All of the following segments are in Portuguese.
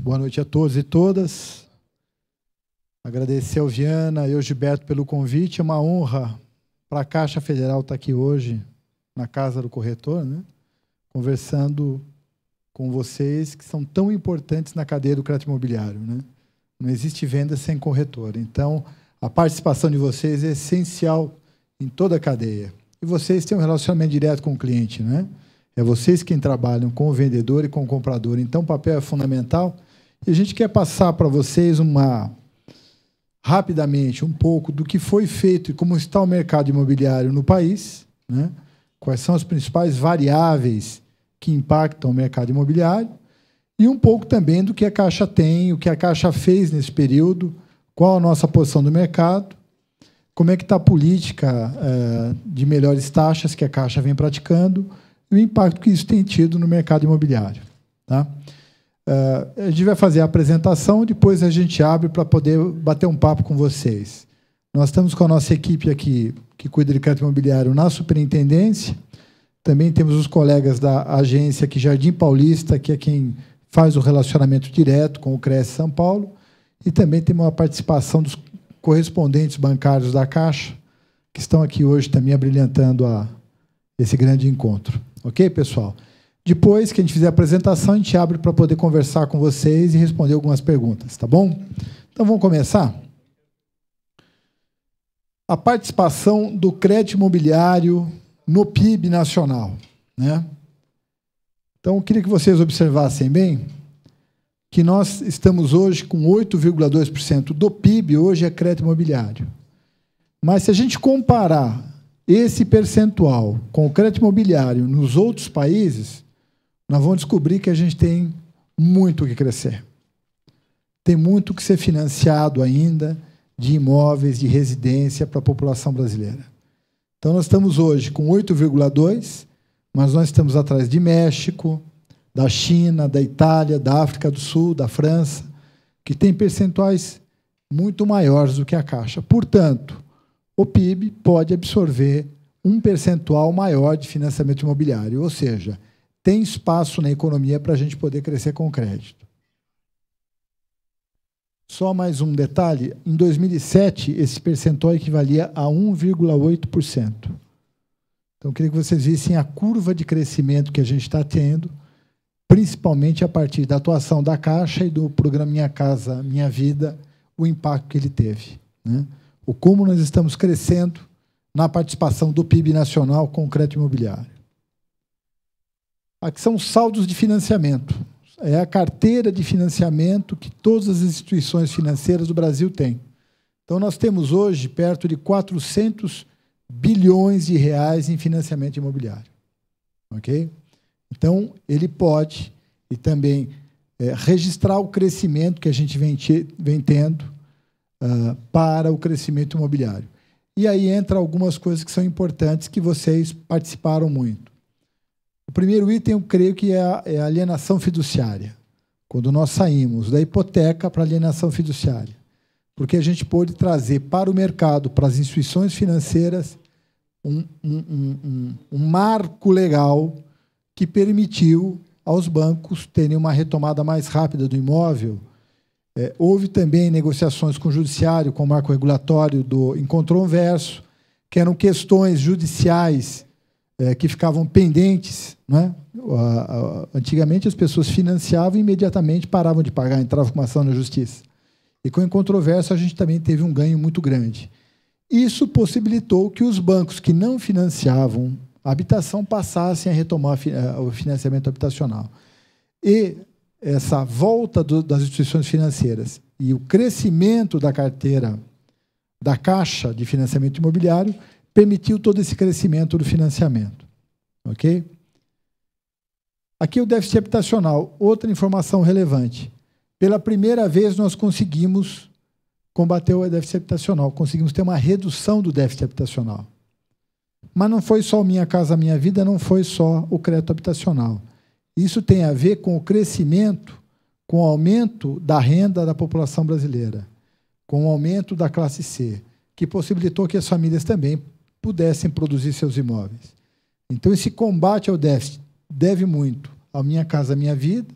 Boa noite a todos e todas. Agradecer ao Viana e ao Gilberto pelo convite. É uma honra para a Caixa Federal estar aqui hoje, na Casa do Corretor, né? Conversando com vocês, que são tão importantes na cadeia do crédito imobiliário, né? Não existe venda sem corretor. Então, a participação de vocês é essencial em toda a cadeia. E vocês têm um relacionamento direto com o cliente, né? É vocês quem trabalham com o vendedor e com o comprador. Então, o papel é fundamental. E a gente quer passar para vocês rapidamente um pouco do que foi feito e como está o mercado imobiliário no país, né? Quais são as principais variáveis que impactam o mercado imobiliário e um pouco também do que a Caixa tem, o que a Caixa fez nesse período, qual a nossa posição do mercado, como é que está a política de melhores taxas que a Caixa vem praticando e o impacto que isso tem tido no mercado imobiliário. Tá? A gente vai fazer a apresentação, depois a gente abre para poder bater um papo com vocês. Nós estamos com a nossa equipe aqui, que cuida de crédito imobiliário na superintendência. Também temos os colegas da agência aqui, Jardim Paulista, que é quem faz o relacionamento direto com o CRES São Paulo. E também temos a participação dos correspondentes bancários da Caixa, que estão aqui hoje também abrilhantando esse grande encontro. Ok, pessoal? Depois que a gente fizer a apresentação, a gente abre para poder conversar com vocês e responder algumas perguntas, tá bom? Então, vamos começar? A participação do crédito imobiliário no PIB nacional, né? Então, eu queria que vocês observassem bem que nós estamos hoje com 8,2% do PIB, hoje é crédito imobiliário. Mas, se a gente comparar esse percentual com o crédito imobiliário nos outros países, nós vamos descobrir que a gente tem muito o que crescer. Tem muito o que ser financiado ainda de imóveis, de residência para a população brasileira. Então, nós estamos hoje com 8,2%, mas nós estamos atrás de México, da China, da Itália, da África do Sul, da França, que tem percentuais muito maiores do que a Caixa. Portanto, o PIB pode absorver um percentual maior de financiamento imobiliário, ou seja, tem espaço na economia para a gente poder crescer com crédito. Só mais um detalhe, em 2007, esse percentual equivalia a 1,8%. Então, eu queria que vocês vissem a curva de crescimento que a gente está tendo, principalmente a partir da atuação da Caixa e do programa Minha Casa, Minha Vida, o impacto que ele teve, né? O como nós estamos crescendo na participação do PIB nacional com o crédito imobiliário. Aqui são os saldos de financiamento. É a carteira de financiamento que todas as instituições financeiras do Brasil têm. Então, nós temos hoje perto de 400 bilhões de reais em financiamento imobiliário. Ok? Então, ele pode e também registrar o crescimento que a gente vem tendo para o crescimento imobiliário. E aí entra algumas coisas que são importantes que vocês participaram muito. O primeiro item, eu creio que é a alienação fiduciária. Quando nós saímos da hipoteca para a alienação fiduciária. Porque a gente pôde trazer para o mercado, para as instituições financeiras, um marco legal que permitiu aos bancos terem uma retomada mais rápida do imóvel. Houve também negociações com o judiciário, com o marco regulatório do encontrão verso, que eram questões judiciais que ficavam pendentes, né? Antigamente, as pessoas financiavam e imediatamente paravam de pagar, entravam com uma ação na justiça. E com o encontrão verso, a gente também teve um ganho muito grande. Isso possibilitou que os bancos que não financiavam a habitação passassem a retomar o financiamento habitacional. E essa volta das instituições financeiras e o crescimento da carteira da Caixa de financiamento imobiliário permitiu todo esse crescimento do financiamento. Ok? Aqui o déficit habitacional, outra informação relevante. Pela primeira vez, nós conseguimos combater o déficit habitacional, conseguimos ter uma redução do déficit habitacional. Mas não foi só o Minha Casa Minha Vida, não foi só o crédito habitacional. Isso tem a ver com o crescimento, com o aumento da renda da população brasileira, com o aumento da classe C, que possibilitou que as famílias também pudessem produzir seus imóveis. Então, esse combate ao déficit deve muito ao Minha Casa Minha Vida,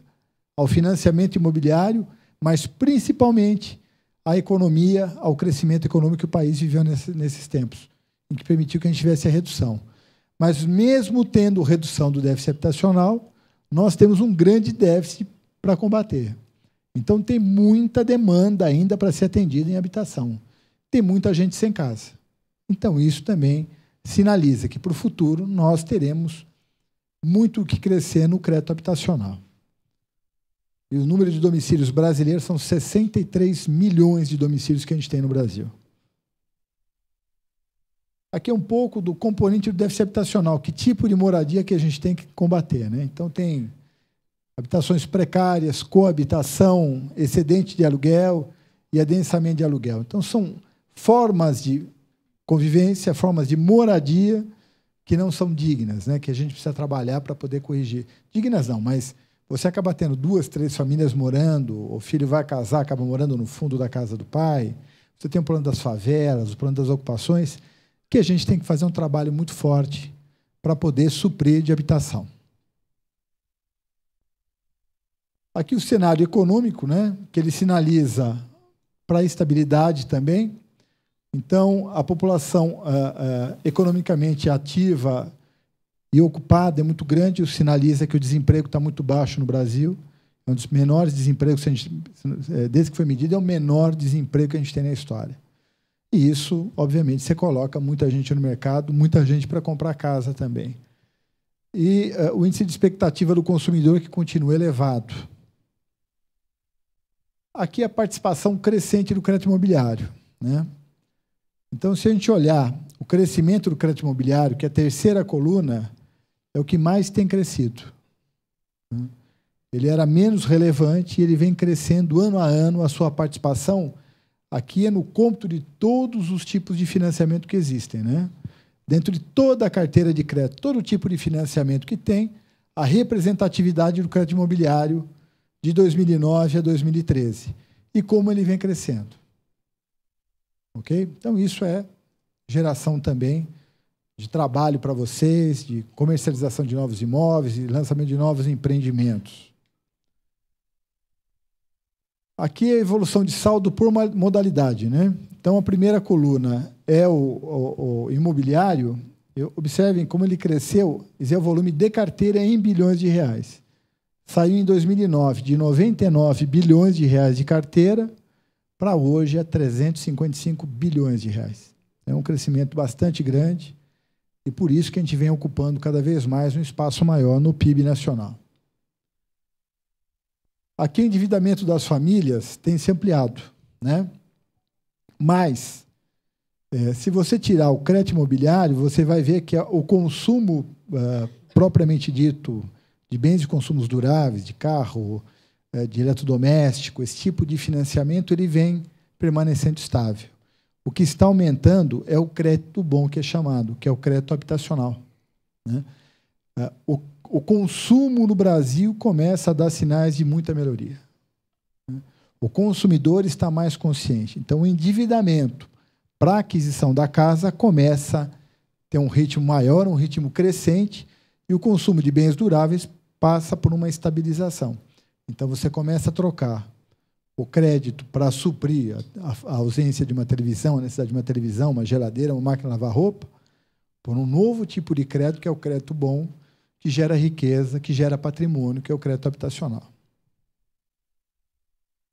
ao financiamento imobiliário, mas principalmente à economia, ao crescimento econômico que o país viveu nesses tempos, em que permitiu que a gente tivesse a redução. Mas, mesmo tendo redução do déficit habitacional, nós temos um grande déficit para combater. Então, tem muita demanda ainda para ser atendida em habitação. Tem muita gente sem casa. Então, isso também sinaliza que, para o futuro, nós teremos muito o que crescer no crédito habitacional. E o número de domicílios brasileiros são 63 milhões de domicílios que a gente tem no Brasil. Aqui é um pouco do componente do déficit habitacional, que tipo de moradia que a gente tem que combater, né? Então, tem habitações precárias, coabitação, excedente de aluguel e adensamento de aluguel. Então, são formas de convivência, formas de moradia que não são dignas, né? Que a gente precisa trabalhar para poder corrigir. Dignas não, mas você acaba tendo 2, 3 famílias morando, o filho vai casar, acaba morando no fundo da casa do pai, você tem o plano das favelas, o plano das ocupações, que a gente tem que fazer um trabalho muito forte para poder suprir de habitação. Aqui o cenário econômico, né, que ele sinaliza para a estabilidade também. Então, a população economicamente ativa e ocupada é muito grande, o sinaliza que o desemprego está muito baixo no Brasil. É um dos menores desempregos, desde que foi medido, é o menor desemprego que a gente tem na história. E isso, obviamente, você coloca muita gente no mercado, muita gente para comprar casa também. E o índice de expectativa do consumidor que continua elevado. Aqui a participação crescente do crédito imobiliário, né? Então, se a gente olhar o crescimento do crédito imobiliário, que é a terceira coluna, é o que mais tem crescido. Ele era menos relevante e ele vem crescendo ano a ano a sua participação. Aqui é no cômputo de todos os tipos de financiamento que existem, né? Dentro de toda a carteira de crédito, todo tipo de financiamento que tem, a representatividade do crédito imobiliário de 2009 a 2013 e como ele vem crescendo. Ok? Então, isso é geração também de trabalho para vocês, de comercialização de novos imóveis, de lançamento de novos empreendimentos. Aqui é a evolução de saldo por modalidade, né? Então, a primeira coluna é o imobiliário. Observem como ele cresceu, esse é o volume de carteira em bilhões de reais. Saiu em 2009 de 99 bilhões de reais de carteira, para hoje é 355 bilhões de reais. É um crescimento bastante grande e por isso que a gente vem ocupando cada vez mais um espaço maior no PIB nacional. Aqui o endividamento das famílias tem se ampliado, né? Mas, se você tirar o crédito imobiliário, você vai ver que o consumo propriamente dito de bens de consumos duráveis, de carro, de eletrodoméstico, esse tipo de financiamento, ele vem permanecendo estável. O que está aumentando é o crédito bom, que é chamado, que é o crédito habitacional, né? O consumo no Brasil começa a dar sinais de muita melhoria, né? O consumidor está mais consciente. Então, o endividamento para a aquisição da casa começa a ter um ritmo maior, um ritmo crescente, e o consumo de bens duráveis passa por uma estabilização. Então, você começa a trocar o crédito para suprir a ausência de uma televisão, a necessidade de uma televisão, uma geladeira, uma máquina de lavar roupa, por um novo tipo de crédito, que é o crédito bom, que gera riqueza, que gera patrimônio, que é o crédito habitacional.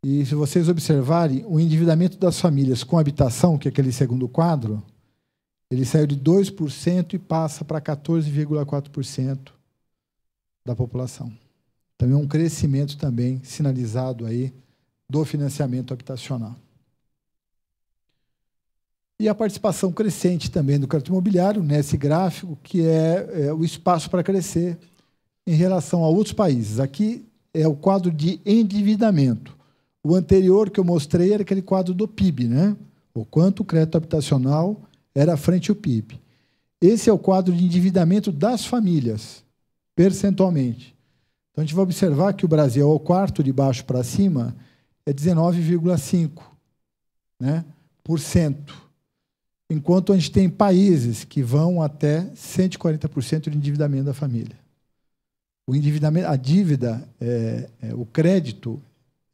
E, se vocês observarem, o endividamento das famílias com habitação, que é aquele segundo quadro, ele saiu de 2% e passa para 14,4% da população. Então, é um crescimento também sinalizado aí do financiamento habitacional. E a participação crescente também do crédito imobiliário, nesse gráfico, que é o espaço para crescer em relação a outros países. Aqui é o quadro de endividamento. O anterior que eu mostrei era aquele quadro do PIB, né? O quanto o crédito habitacional era frente ao PIB. Esse é o quadro de endividamento das famílias, percentualmente. Então, a gente vai observar que o Brasil, ao quarto de baixo para cima, é 19,5%, né, enquanto a gente tem países que vão até 140% de endividamento da família. o endividamento, a dívida, o crédito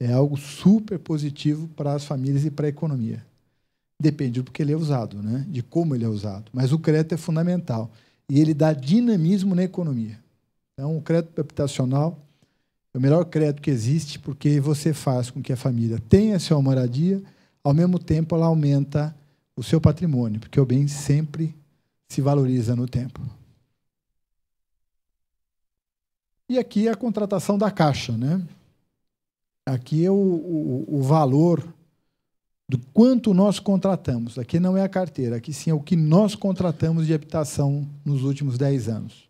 é algo super positivo para as famílias e para a economia. Depende do que ele é usado, né? De como ele é usado. Mas o crédito é fundamental. E ele dá dinamismo na economia. Então, o crédito habitacional é o melhor crédito que existe, porque você faz com que a família tenha sua moradia, ao mesmo tempo ela aumenta o seu patrimônio, porque o bem sempre se valoriza no tempo. E aqui é a contratação da Caixa, né? Aqui é o valor do quanto nós contratamos. Aqui não é a carteira, aqui sim é o que nós contratamos de habitação nos últimos 10 anos.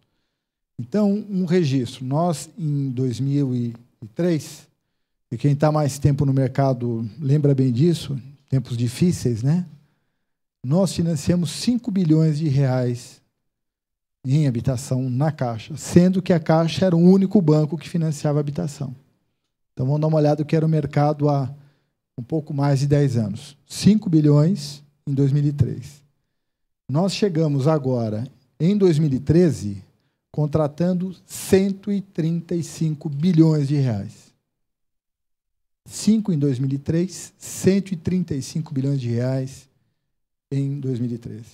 Então, um registro. Nós, em 2003, e quem está mais tempo no mercado lembra bem disso, tempos difíceis, né? Nós financiamos 5 bilhões de reais em habitação na Caixa, sendo que a Caixa era o único banco que financiava a habitação. Então, vamos dar uma olhada no que era o mercado há um pouco mais de 10 anos. 5 bilhões em 2003. Nós chegamos agora, em 2013, contratando 135 bilhões de reais. 5 em 2003, 135 bilhões de reais em 2013.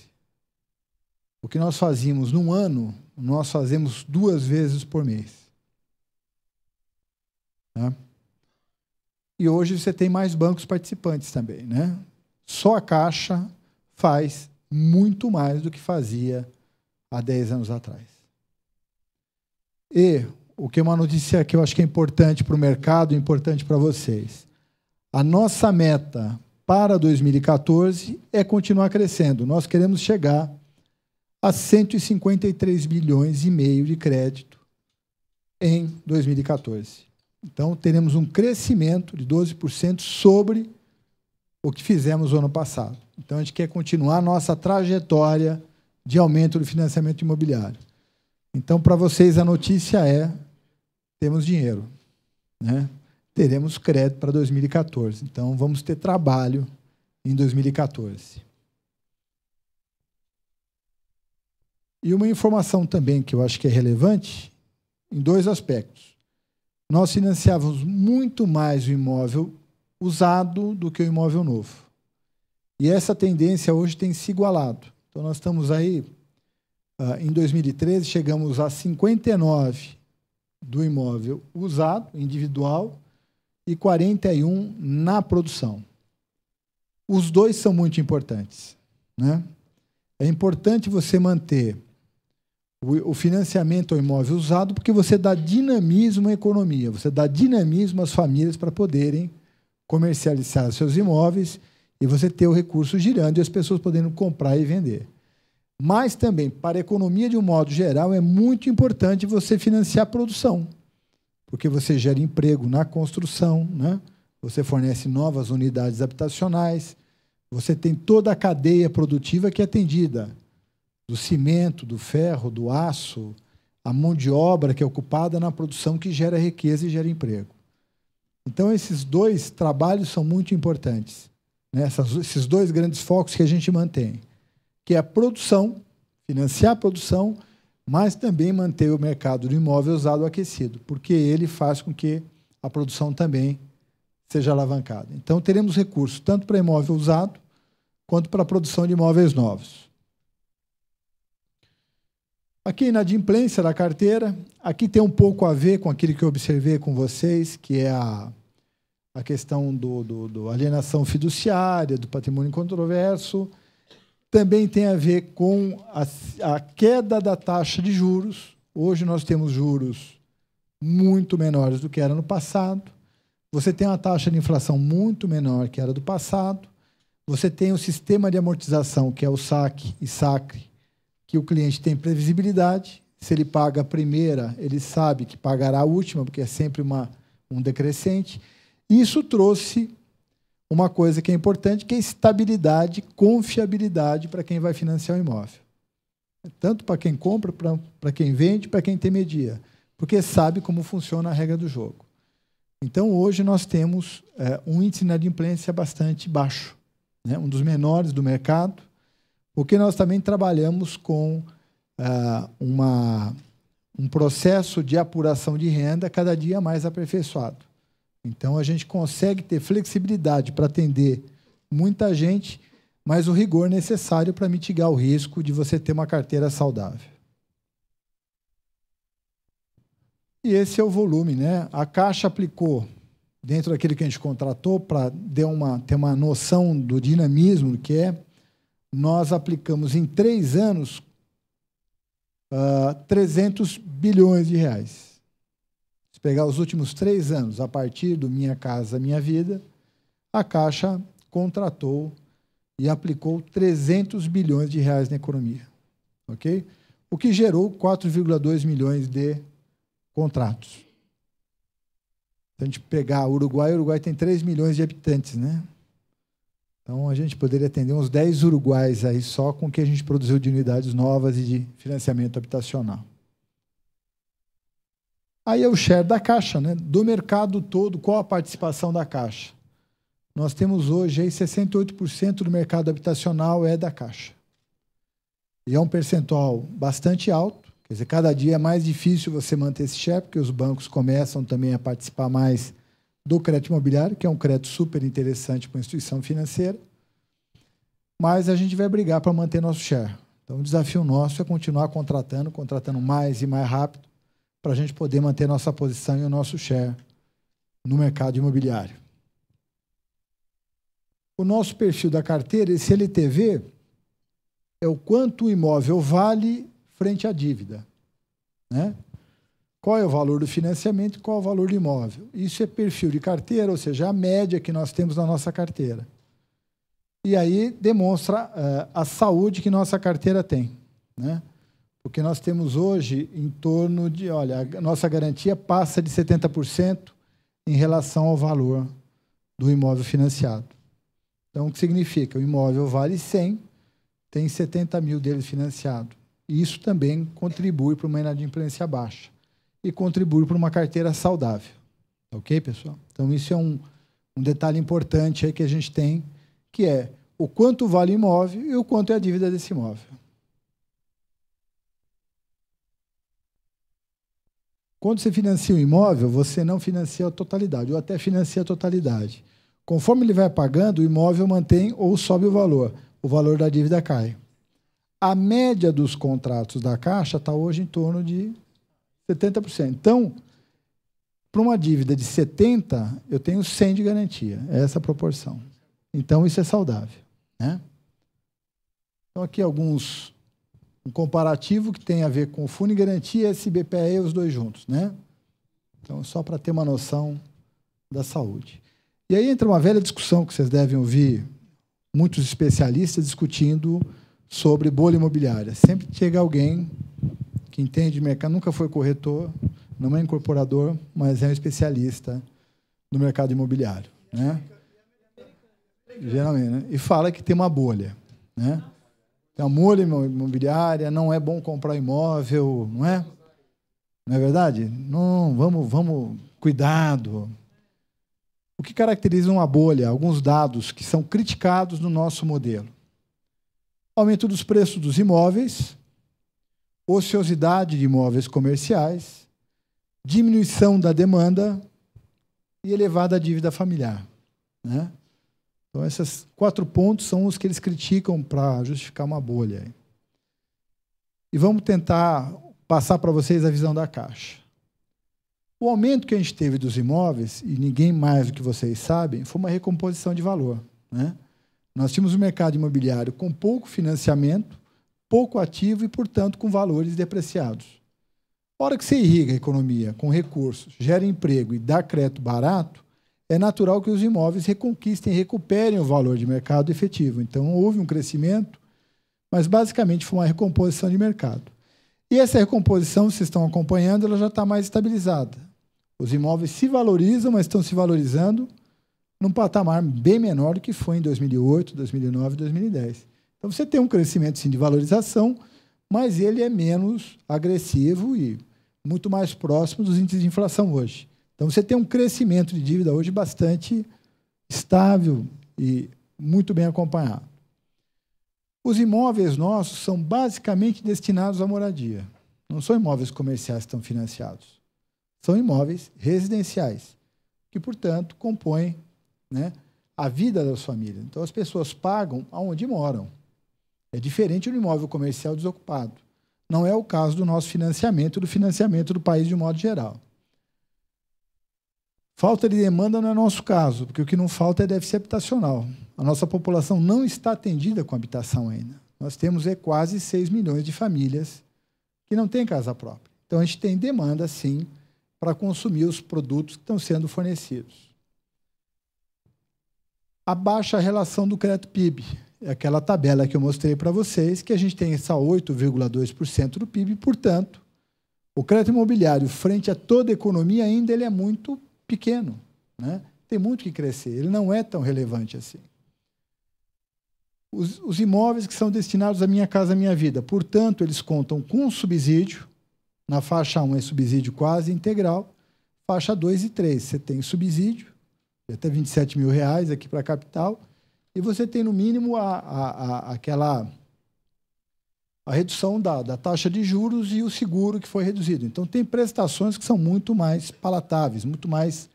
O que nós fazíamos num ano, nós fazemos 2 vezes por mês. Tá? E hoje você tem mais bancos participantes também, né? Só a Caixa faz muito mais do que fazia há 10 anos atrás. E o que é uma notícia que eu acho que é importante para o mercado, importante para vocês. A nossa meta para 2014 é continuar crescendo. Nós queremos chegar a 153 bilhões e meio de crédito em 2014. Então, teremos um crescimento de 12% sobre o que fizemos no ano passado. Então, a gente quer continuar a nossa trajetória de aumento do financiamento imobiliário. Então, para vocês, a notícia é: temos dinheiro, né? Teremos crédito para 2014. Então, vamos ter trabalho em 2014. E uma informação também que eu acho que é relevante, em 2 aspectos. Nós financiávamos muito mais o imóvel usado do que o imóvel novo. E essa tendência hoje tem se igualado. Então, nós estamos aí, em 2013, chegamos a 59% do imóvel usado, individual, e 41% na produção. Os dois são muito importantes, né? É importante você manter o financiamento ao imóvel usado, porque você dá dinamismo à economia, você dá dinamismo às famílias para poderem comercializar seus imóveis e você ter o recurso girando e as pessoas podendo comprar e vender. Mas também, para a economia de um modo geral, é muito importante você financiar a produção, porque você gera emprego na construção, né? Você fornece novas unidades habitacionais, você tem toda a cadeia produtiva que é atendida, do cimento, do ferro, do aço, a mão de obra que é ocupada na produção que gera riqueza e gera emprego. Então, esses 2 trabalhos são muito importantes, né? Esses 2 grandes focos que a gente mantém, que é a produção, financiar a produção, mas também manter o mercado do imóvel usado aquecido, porque ele faz com que a produção também seja alavancada. Então, teremos recursos tanto para imóvel usado, quanto para a produção de imóveis novos. Aqui, a inadimplência da carteira. Aqui tem um pouco a ver com aquilo que eu observei com vocês, que é a questão do alienação fiduciária, do patrimônio incontroverso. Também tem a ver com a queda da taxa de juros. Hoje nós temos juros muito menores do que era no passado. Você tem uma taxa de inflação muito menor que era do passado. Você tem o sistema de amortização, que é o saque e sacre, que o cliente tem previsibilidade. Se ele paga a primeira, ele sabe que pagará a última, porque é sempre um decrescente. Isso trouxe uma coisa que é importante, que é estabilidade, confiabilidade para quem vai financiar o imóvel. Tanto para quem compra, para quem vende, para quem intermedia, porque sabe como funciona a regra do jogo. Então, hoje nós temos um índice de inadimplência bastante baixo, né? Um dos menores do mercado, porque nós também trabalhamos com um processo de apuração de renda cada dia mais aperfeiçoado. Então, a gente consegue ter flexibilidade para atender muita gente, mas o rigor necessário para mitigar o risco de você ter uma carteira saudável. E esse é o volume, né? A Caixa aplicou, dentro daquilo que a gente contratou, para ter uma noção do dinamismo do que é, nós aplicamos em 3 anos 300 bilhões de reais. Se pegar os últimos 3 anos, a partir do Minha Casa Minha Vida, a Caixa contratou e aplicou 300 bilhões de reais na economia. Okay? O que gerou 4,2 milhões de contratos. Se a gente pegar o Uruguai tem 3 milhões de habitantes, né? Então, a gente poderia atender uns 10 uruguais aí só com o que a gente produziu de unidades novas e de financiamento habitacional. Aí é o share da Caixa, né? Do mercado todo, qual a participação da Caixa? Nós temos hoje aí 68% do mercado habitacional é da Caixa. E é um percentual bastante alto. Quer dizer, cada dia é mais difícil você manter esse share, porque os bancos começam também a participar mais do crédito imobiliário, que é um crédito super interessante para uma instituição financeira. Mas a gente vai brigar para manter nosso share. Então, o desafio nosso é continuar contratando mais e mais rápido, para a gente poder manter nossa posição e o nosso share no mercado imobiliário. O nosso perfil da carteira, esse LTV, é o quanto o imóvel vale frente à dívida, né? Qual é o valor do financiamento e qual é o valor do imóvel. Isso é perfil de carteira, ou seja, a média que nós temos na nossa carteira. E aí demonstra a saúde que nossa carteira tem, né? Porque nós temos hoje em torno de, olha, a nossa garantia passa de 70% em relação ao valor do imóvel financiado. Então, o que significa? O imóvel vale 100, tem 70 mil dele financiado. E isso também contribui para uma inadimplência baixa e contribui para uma carteira saudável. Ok, pessoal? Então, isso é um detalhe importante aí que a gente tem, que é o quanto vale o imóvel e o quanto é a dívida desse imóvel. Quando você financia um imóvel, você não financia a totalidade, ou até financia a totalidade. Conforme ele vai pagando, o imóvel mantém ou sobe o valor da dívida cai. A média dos contratos da Caixa está hoje em torno de 70%. Então, para uma dívida de 70, eu tenho 100 de garantia. É essa a proporção. Então, isso é saudável, né? Então, aqui um comparativo que tem a ver com o Fundo de Garantia e SBPE, os dois juntos, né? Então, só para ter uma noção da saúde. E aí entra uma velha discussão que vocês devem ouvir muitos especialistas discutindo sobre bolha imobiliária. Sempre chega alguém que entende de mercado, nunca foi corretor, não é incorporador, mas é um especialista no mercado imobiliário, né? Geralmente, né? E fala que tem uma bolha, né? Tem uma bolha imobiliária, não é bom comprar imóvel, não é? Não é verdade? Não, vamos, cuidado. O que caracteriza uma bolha? Alguns dados que são criticados no nosso modelo. Aumento dos preços dos imóveis, ociosidade de imóveis comerciais, diminuição da demanda e elevada dívida familiar, né? Então, esses 4 pontos são os que eles criticam para justificar uma bolha. E vamos tentar passar para vocês a visão da Caixa. O aumento que a gente teve dos imóveis, e ninguém mais do que vocês sabem, foi uma recomposição de valor, né? Nós tínhamos um mercado imobiliário com pouco financiamento, pouco ativo e, portanto, com valores depreciados. A hora que você irriga a economia com recursos, gera emprego e dá crédito barato, é natural que os imóveis reconquistem e recuperem o valor de mercado efetivo. Então, houve um crescimento, mas, basicamente, foi uma recomposição de mercado. E essa recomposição, vocês estão acompanhando, ela já está mais estabilizada. Os imóveis se valorizam, mas estão se valorizando num patamar bem menor do que foi em 2008, 2009 e 2010. Então, você tem um crescimento, sim, de valorização, mas ele é menos agressivo e muito mais próximo dos índices de inflação hoje. Então, você tem um crescimento de dívida hoje bastante estável e muito bem acompanhado. Os imóveis nossos são basicamente destinados à moradia, Não são imóveis comerciais que estão financiados. São imóveis residenciais, que, portanto, compõem, né, a vida das famílias. Então, as pessoas pagam aonde moram. É diferente do imóvel comercial desocupado. Não é o caso do nosso financiamento, do financiamento do país de um modo geral. Falta de demanda não é nosso caso, porque o que não falta é déficit habitacional. A nossa população não está atendida com habitação ainda. Nós temos quase 6 milhões de famílias que não têm casa própria. Então, a gente tem demanda, sim, para consumir os produtos que estão sendo fornecidos. A baixa relação do crédito PIB. É aquela tabela que eu mostrei para vocês, que a gente tem essa 8,2% do PIB, portanto, o crédito imobiliário, frente a toda a economia, ainda ele é muito pequeno, né? Tem muito que crescer, ele não é tão relevante assim. Os imóveis que são destinados à Minha Casa Minha Vida, portanto, eles contam com subsídio. Na faixa 1 é subsídio quase integral, faixa 2 e 3 você tem subsídio, de até R$27 mil aqui para a capital, e você tem, no mínimo, a redução da taxa de juros e o seguro que foi reduzido. Então, tem prestações que são muito mais palatáveis, muito mais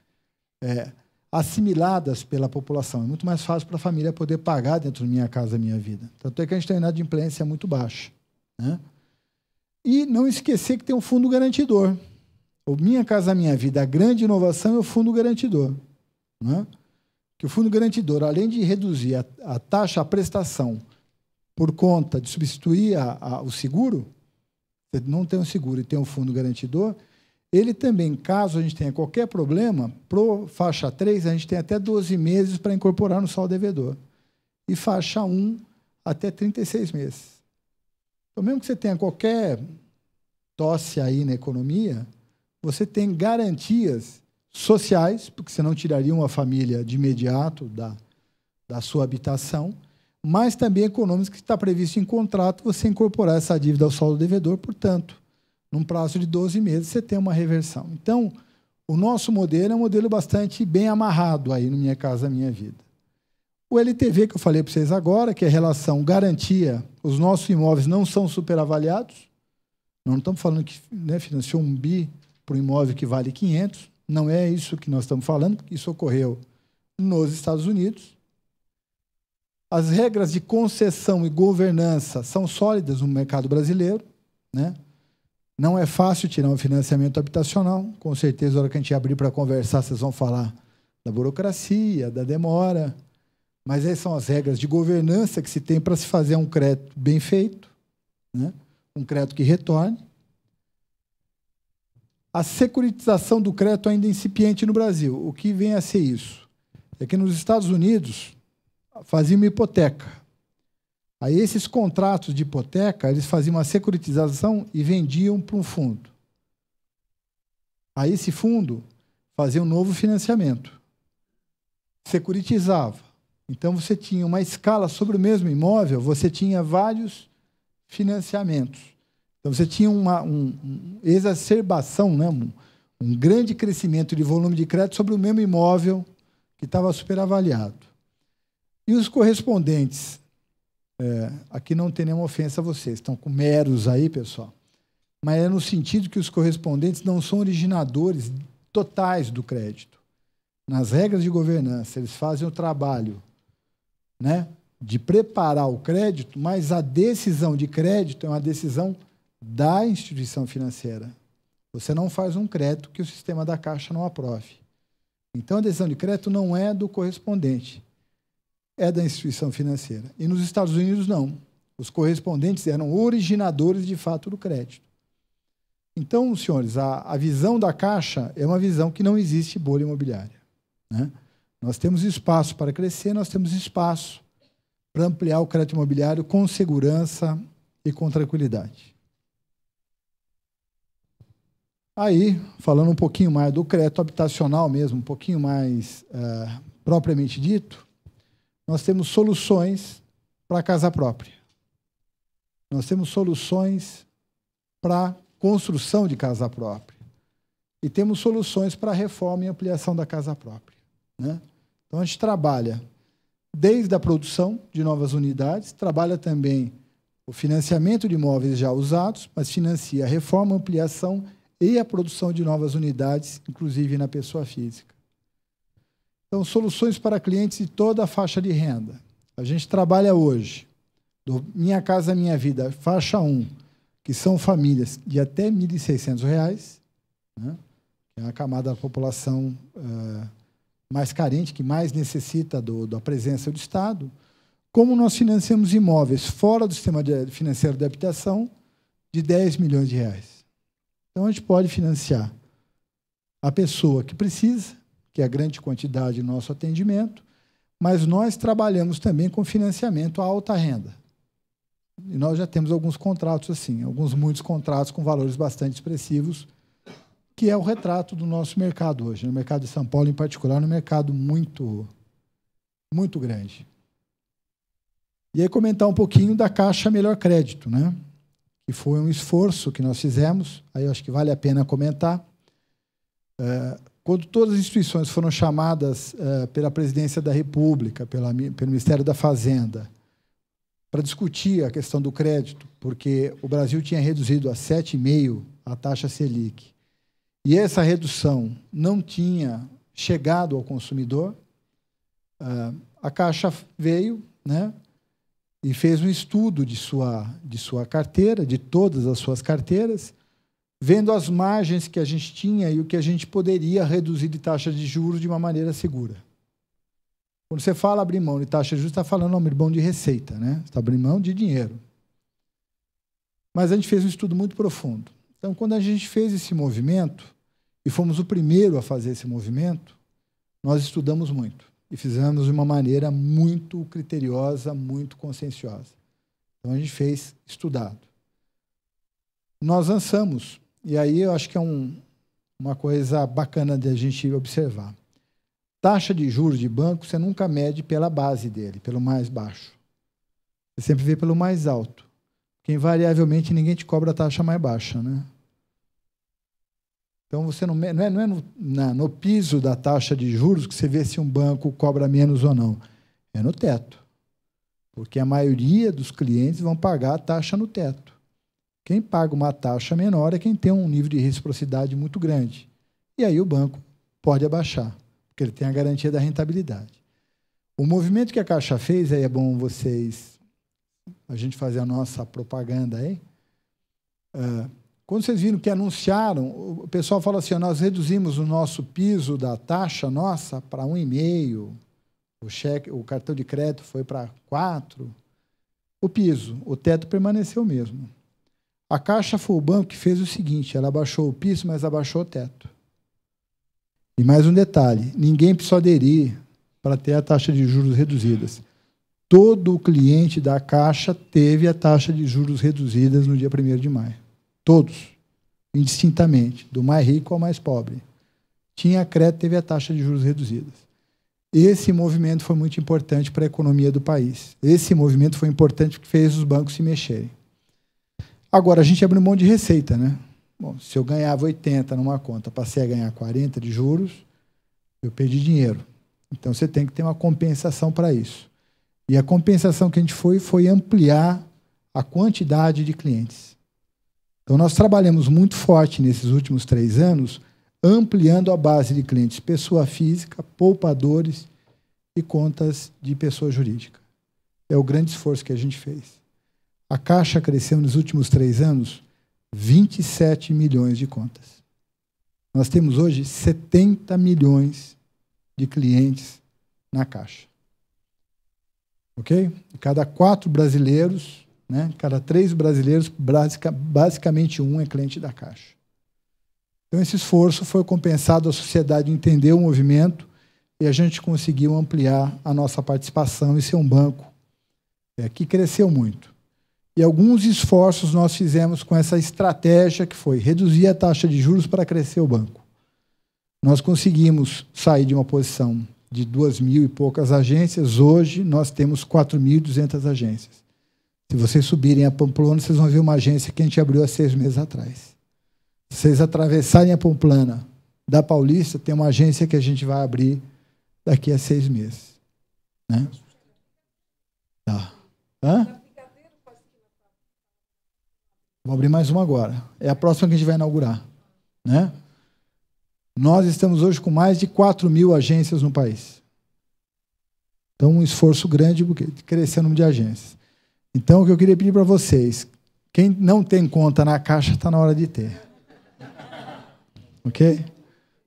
assimiladas pela população. É muito mais fácil para a família poder pagar dentro do Minha Casa Minha Vida. Tanto é que a gente tem uma inadimplência muito baixa, né? E não esquecer que tem um fundo garantidor. O Minha Casa Minha Vida, a grande inovação é o fundo garantidor, né? Que o fundo garantidor, além de reduzir a taxa, a prestação, por conta de substituir o seguro, você não tem um seguro e tem um fundo garantidor, ele também, caso a gente tenha qualquer problema, para faixa 3, a gente tem até 12 meses para incorporar no saldo devedor. E faixa 1, até 36 meses. Então, mesmo que você tenha qualquer tosse aí na economia, você tem garantias sociais, porque você não tiraria uma família de imediato da sua habitação, mas também econômicas, que está previsto em contrato você incorporar essa dívida ao saldo devedor, portanto, num prazo de 12 meses, você tem uma reversão. Então, o nosso modelo é um modelo bastante bem amarrado aí no Minha Casa Minha Vida. O LTV, que eu falei para vocês agora, que é a relação garantia, os nossos imóveis não são superavaliados. Nós não estamos falando que, né, financiou 1 bi para um imóvel que vale 500. Não é isso que nós estamos falando, porque isso ocorreu nos Estados Unidos. As regras de concessão e governança são sólidas no mercado brasileiro, né? Não é fácil tirar um financiamento habitacional. Com certeza, na hora que a gente abrir para conversar, vocês vão falar da burocracia, da demora. Mas essas são as regras de governança que se tem para se fazer um crédito bem feito, né? Um crédito que retorne. A securitização do crédito ainda é incipiente no Brasil. O que vem a ser isso? É que nos Estados Unidos fazia uma hipoteca. Aí esses contratos de hipoteca, eles faziam uma securitização e vendiam para um fundo. Aí esse fundo fazia um novo financiamento. Securitizava. Então você tinha uma escala sobre o mesmo imóvel, você tinha vários financiamentos. Então você tinha uma exacerbação, né? Um grande crescimento de volume de crédito sobre o mesmo imóvel que estava superavaliado. E os correspondentes, aqui não tem nenhuma ofensa a vocês, estão com meros aí, pessoal, mas é no sentido que os correspondentes não são originadores totais do crédito. Nas regras de governança, eles fazem o trabalho, né, de preparar o crédito, mas a decisão de crédito é uma decisão da instituição financeira. Você não faz um crédito que o sistema da Caixa não aprove. Então, a decisão de crédito não é do correspondente, é da instituição financeira. E nos Estados Unidos, não. Os correspondentes eram originadores, de fato, do crédito. Então, senhores, a visão da Caixa é uma visão que não existe bolha imobiliária, né? Nós temos espaço para crescer, nós temos espaço para ampliar o crédito imobiliário com segurança e com tranquilidade. Aí, falando um pouquinho mais do crédito habitacional mesmo, um pouquinho mais propriamente dito, nós temos soluções para a casa própria. Nós temos soluções para construção de casa própria. E temos soluções para reforma e ampliação da casa própria, né? Então, a gente trabalha desde a produção de novas unidades, trabalha também o financiamento de imóveis já usados, mas financia a reforma, ampliação e a produção de novas unidades, inclusive na pessoa física. Então, soluções para clientes de toda a faixa de renda. A gente trabalha hoje, do Minha Casa Minha Vida, faixa 1, que são famílias de até R$ 1.600, né? É a camada da população mais carente, que mais necessita da presença do Estado. Como nós financiamos imóveis fora do sistema financeiro de habitação de R$ 10 milhões. Então, a gente pode financiar a pessoa que precisa, que é a grande quantidade do nosso atendimento, mas nós trabalhamos também com financiamento à alta renda. E nós já temos alguns contratos assim, muitos contratos com valores bastante expressivos, que é o retrato do nosso mercado hoje, no mercado de São Paulo em particular, um mercado muito, muito grande. E aí comentar um pouquinho da Caixa Melhor Crédito, né? Que foi um esforço que nós fizemos, aí eu acho que vale a pena comentar. Quando todas as instituições foram chamadas pela Presidência da República, pelo Ministério da Fazenda, para discutir a questão do crédito, porque o Brasil tinha reduzido a 7,5% a taxa Selic, e essa redução não tinha chegado ao consumidor, a Caixa veio, né, e fez um estudo de sua carteira, de todas as suas carteiras, vendo as margens que a gente tinha e o que a gente poderia reduzir de taxa de juros de uma maneira segura. Quando você fala abrir mão de taxa de juros, está falando abrir mão de receita, né? Você está abrindo mão de dinheiro. Mas a gente fez um estudo muito profundo. Então, quando a gente fez esse movimento, e fomos o primeiro a fazer esse movimento, nós estudamos muito. E fizemos de uma maneira muito criteriosa, muito conscienciosa. Então, a gente fez estudado. Nós lançamos, e aí eu acho que é uma coisa bacana de a gente observar. Taxa de juros de banco, você nunca mede pela base dele, pelo mais baixo. Você sempre vê pelo mais alto. Porque, invariavelmente, ninguém te cobra a taxa mais baixa, né? Então, você não é no piso da taxa de juros que você vê se um banco cobra menos ou não. É no teto. Porque a maioria dos clientes vão pagar a taxa no teto. Quem paga uma taxa menor é quem tem um nível de reciprocidade muito grande. E aí o banco pode abaixar, porque ele tem a garantia da rentabilidade. O movimento que a Caixa fez, aí é bom a gente fazer a nossa propaganda aí. Quando vocês viram que anunciaram, o pessoal falou assim, nós reduzimos o nosso piso da taxa nossa para 1,5%, o cartão de crédito foi para 4%, o piso, o teto permaneceu o mesmo. A Caixa foi o banco que fez o seguinte, ela abaixou o piso, mas abaixou o teto. E mais um detalhe, ninguém precisa aderir para ter a taxa de juros reduzidas. Todo cliente da Caixa teve a taxa de juros reduzidas no dia 1º de maio. Todos, indistintamente, do mais rico ao mais pobre. Tinha crédito, teve a taxa de juros reduzidas. Esse movimento foi muito importante para a economia do país. Esse movimento foi importante porque fez os bancos se mexerem. Agora, a gente abre mão de receita, né? Bom, se eu ganhava 80 numa conta, passei a ganhar 40 de juros, eu perdi dinheiro. Então, você tem que ter uma compensação para isso. E a compensação que a gente foi ampliar a quantidade de clientes. Então, nós trabalhamos muito forte nesses últimos 3 anos, ampliando a base de clientes pessoa física, poupadores e contas de pessoa jurídica. É o grande esforço que a gente fez. A Caixa cresceu nos últimos 3 anos 27 milhões de contas. Nós temos hoje 70 milhões de clientes na Caixa. Ok? Cada 4 brasileiros, né? Cada 3 brasileiros, basicamente 1 é cliente da Caixa. Então, esse esforço foi compensado, a sociedade entendeu o movimento e a gente conseguiu ampliar a nossa participação e ser um banco que cresceu muito. E alguns esforços nós fizemos com essa estratégia que foi reduzir a taxa de juros para crescer o banco. Nós conseguimos sair de uma posição de 2.000 e poucas agências, hoje nós temos 4.200 agências. Se vocês subirem a Pamplona, vocês vão ver uma agência que a gente abriu há 6 meses atrás. Se vocês atravessarem a Pamplona da Paulista, tem uma agência que a gente vai abrir daqui a 6 meses. Né? Tá. Hã? Vou abrir mais uma agora. É a próxima que a gente vai inaugurar, né? Nós estamos hoje com mais de 4.000 agências no país. Então, um esforço grande porque crescer o número de agências. Então, o que eu queria pedir para vocês, quem não tem conta na Caixa, está na hora de ter. Ok?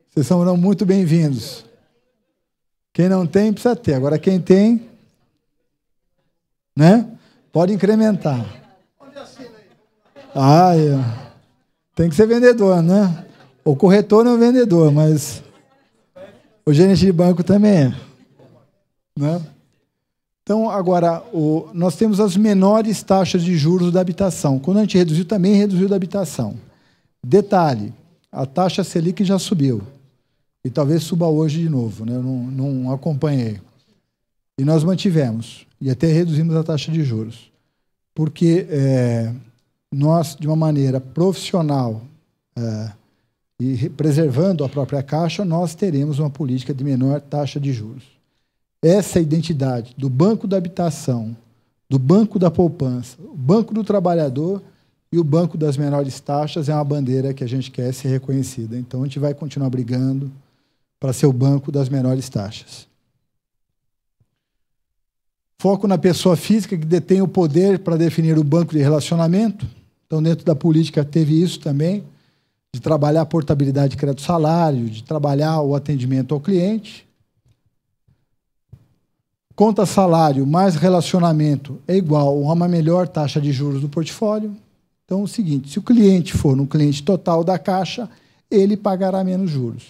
Vocês serão muito bem-vindos. Quem não tem, precisa ter. Agora, quem tem, né? Pode incrementar. Tem que ser vendedor, né? O corretor não é vendedor, mas o gerente de banco também é, né? Então, agora, nós temos as menores taxas de juros da habitação. Quando a gente reduziu, também reduziu da habitação. Detalhe, a taxa Selic já subiu. E talvez suba hoje de novo, né? Eu não acompanhei. E nós mantivemos. E até reduzimos a taxa de juros. Porque nós, de uma maneira profissional e preservando a própria Caixa, nós teremos uma política de menor taxa de juros. Essa identidade do Banco da Habitação, do Banco da Poupança, o Banco do Trabalhador e o Banco das Menores Taxas é uma bandeira que a gente quer ser reconhecida. Então, a gente vai continuar brigando para ser o Banco das Menores Taxas. Foco na pessoa física que detém o poder para definir o banco de relacionamento. Então, dentro da política, teve isso também, de trabalhar a portabilidade de crédito-salário, de trabalhar o atendimento ao cliente. Conta salário mais relacionamento é igual a uma melhor taxa de juros do portfólio. Então, é o seguinte, se o cliente for um cliente total da Caixa, ele pagará menos juros.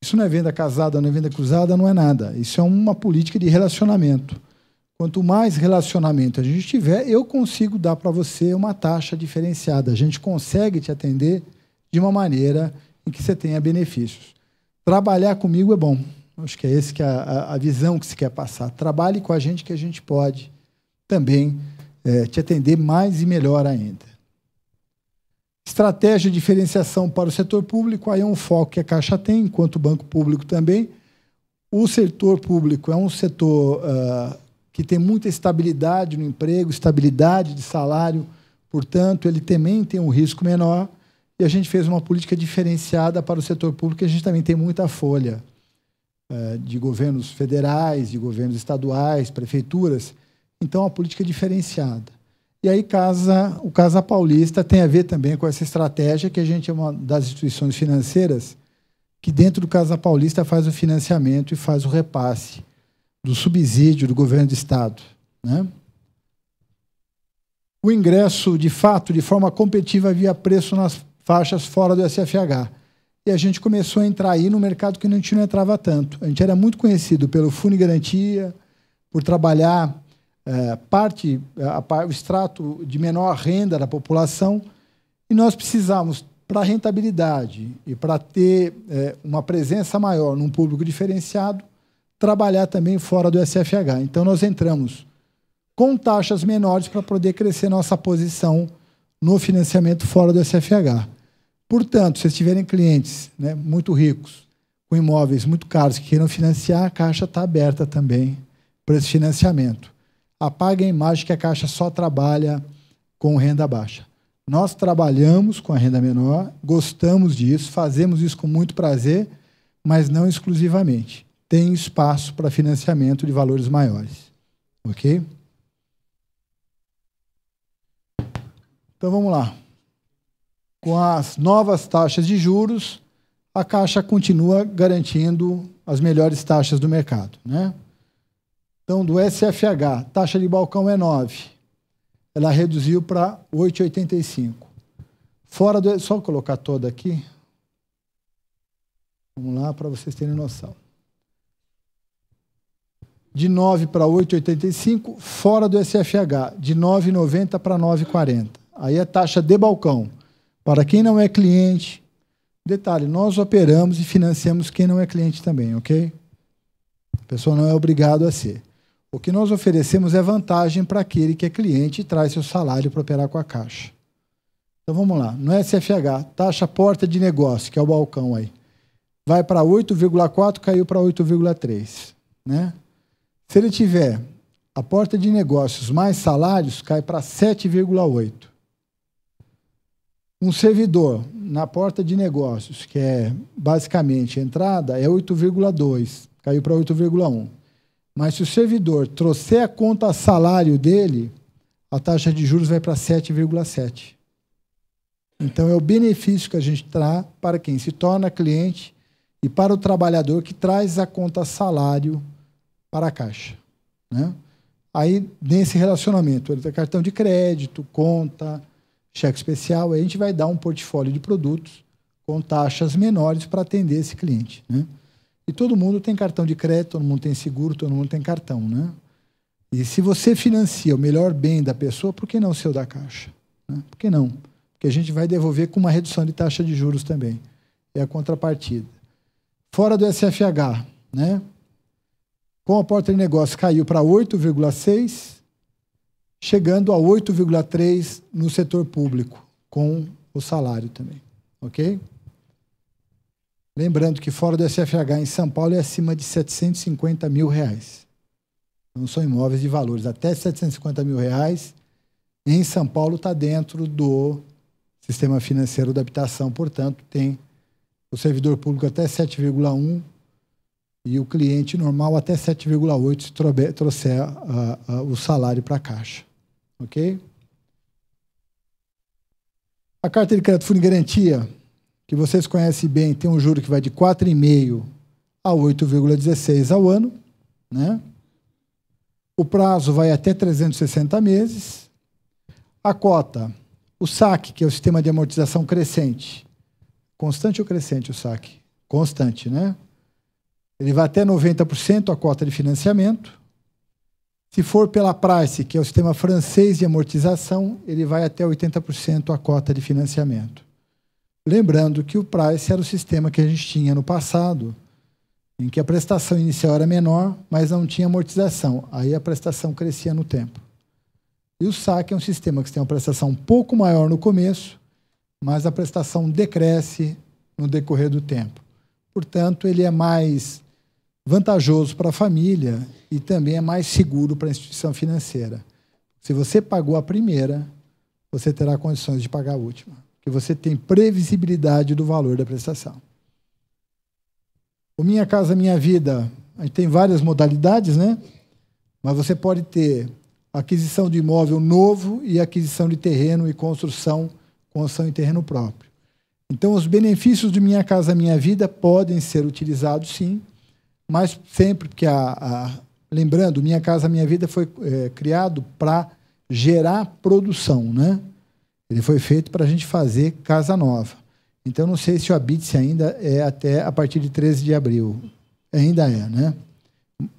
Isso não é venda casada, não é venda cruzada, não é nada. Isso é uma política de relacionamento. Quanto mais relacionamento a gente tiver, eu consigo dar para você uma taxa diferenciada. A gente consegue te atender de uma maneira em que você tenha benefícios. Trabalhar comigo é bom. Acho que é essa que é a visão que se quer passar. Trabalhe com a gente que a gente pode também te atender mais e melhor ainda. Estratégia de diferenciação para o setor público, aí é um foco que a Caixa tem, enquanto o Banco Público também. O setor público é um setor que tem muita estabilidade no emprego, estabilidade de salário, portanto, ele também tem um risco menor, e a gente fez uma política diferenciada para o setor público, e a gente também tem muita folha de governos federais, de governos estaduais, prefeituras, então a política é diferenciada. E aí o Casa Paulista tem a ver também com essa estratégia, que a gente é uma das instituições financeiras que dentro do Casa Paulista faz o financiamento e faz o repasse do subsídio do governo do Estado, né? O ingresso, de fato, de forma competitiva via preço nas faixas fora do SFH. E a gente começou a entrar aí no mercado que a gente não entrava tanto. A gente era muito conhecido pelo Fundo e Garantia, por trabalhar o extrato de menor renda da população, e nós precisávamos, para a rentabilidade e para ter uma presença maior num público diferenciado, trabalhar também fora do SFH. Então, nós entramos com taxas menores para poder crescer nossa posição no financiamento fora do SFH. Portanto, se vocês tiverem clientes, né, muito ricos, com imóveis muito caros que queiram financiar, a Caixa está aberta também para esse financiamento. Apague a imagem que a Caixa só trabalha com renda baixa. Nós trabalhamos com a renda menor, gostamos disso, fazemos isso com muito prazer, mas não exclusivamente. Tem espaço para financiamento de valores maiores. Ok? Então, vamos lá. Com as novas taxas de juros, a Caixa continua garantindo as melhores taxas do mercado, né? Então, do SFH, taxa de balcão é 9. Ela reduziu para 8,85. Fora do... Só colocar toda aqui. Vamos lá, para vocês terem noção. De 9 para 8,85, fora do SFH, de 9,90 para 9,40. Aí é taxa de balcão. Para quem não é cliente, detalhe, nós operamos e financiamos quem não é cliente também, ok? A pessoa não é obrigado a ser. O que nós oferecemos é vantagem para aquele que é cliente e traz seu salário para operar com a Caixa. Então, vamos lá. No SFH, taxa porta de negócio, que é o balcão aí, vai para 8,4, caiu para 8,3, né? Se ele tiver a porta de negócios mais salários, cai para 7,8. Um servidor na porta de negócios, que é basicamente a entrada, é 8,2, caiu para 8,1. Mas se o servidor trouxer a conta salário dele, a taxa de juros vai para 7,7. Então, é o benefício que a gente traz para quem se torna cliente e para o trabalhador que traz a conta salário para a Caixa, né? Aí, nesse relacionamento, ele tem cartão de crédito, conta, cheque especial, aí a gente vai dar um portfólio de produtos com taxas menores para atender esse cliente, né? E todo mundo tem cartão de crédito, todo mundo tem seguro, todo mundo tem cartão, né? E se você financia o melhor bem da pessoa, por que não o seu da Caixa, né? Por que não? Porque a gente vai devolver com uma redução de taxa de juros também. É a contrapartida. Fora do SFH, né? Com a porta de negócio caiu para 8,6, chegando a 8,3 no setor público, com o salário também, ok? Lembrando que fora do SFH em São Paulo é acima de R$750 mil. Não são imóveis de valores. Até R$750 mil em São Paulo está dentro do sistema financeiro da habitação, portanto, tem o servidor público até 7,1 e o cliente normal até 7,8 se trouxer o salário para a Caixa. Ok? A carta de crédito fundo de garantia, que vocês conhecem bem, tem um juro que vai de 4,5 a 8,16 ao ano, né? O prazo vai até 360 meses. A cota, o saque, que é o sistema de amortização crescente. Constante ou crescente o saque? Constante, né? Ele vai até 90% a cota de financiamento. Se for pela Price, que é o sistema francês de amortização, ele vai até 80% a cota de financiamento. Lembrando que o Price era o sistema que a gente tinha no passado, em que a prestação inicial era menor, mas não tinha amortização. Aí a prestação crescia no tempo. E o saque é um sistema que tem uma prestação um pouco maior no começo, mas a prestação decresce no decorrer do tempo. Portanto, ele é mais vantajoso para a família e também é mais seguro para a instituição financeira. Se você pagou a primeira, você terá condições de pagar a última, porque você tem previsibilidade do valor da prestação. O Minha Casa Minha Vida, a gente tem várias modalidades, né? Mas você pode ter aquisição de imóvel novo e aquisição de terreno e construção em terreno próprio. Então, os benefícios de Minha Casa Minha Vida podem ser utilizados, sim, mas sempre que lembrando, Minha Casa Minha Vida foi criado para gerar produção, né? Ele foi feito para a gente fazer casa nova. Então, não sei se o Habite-se ainda é até a partir de 13 de abril. Ainda é, né?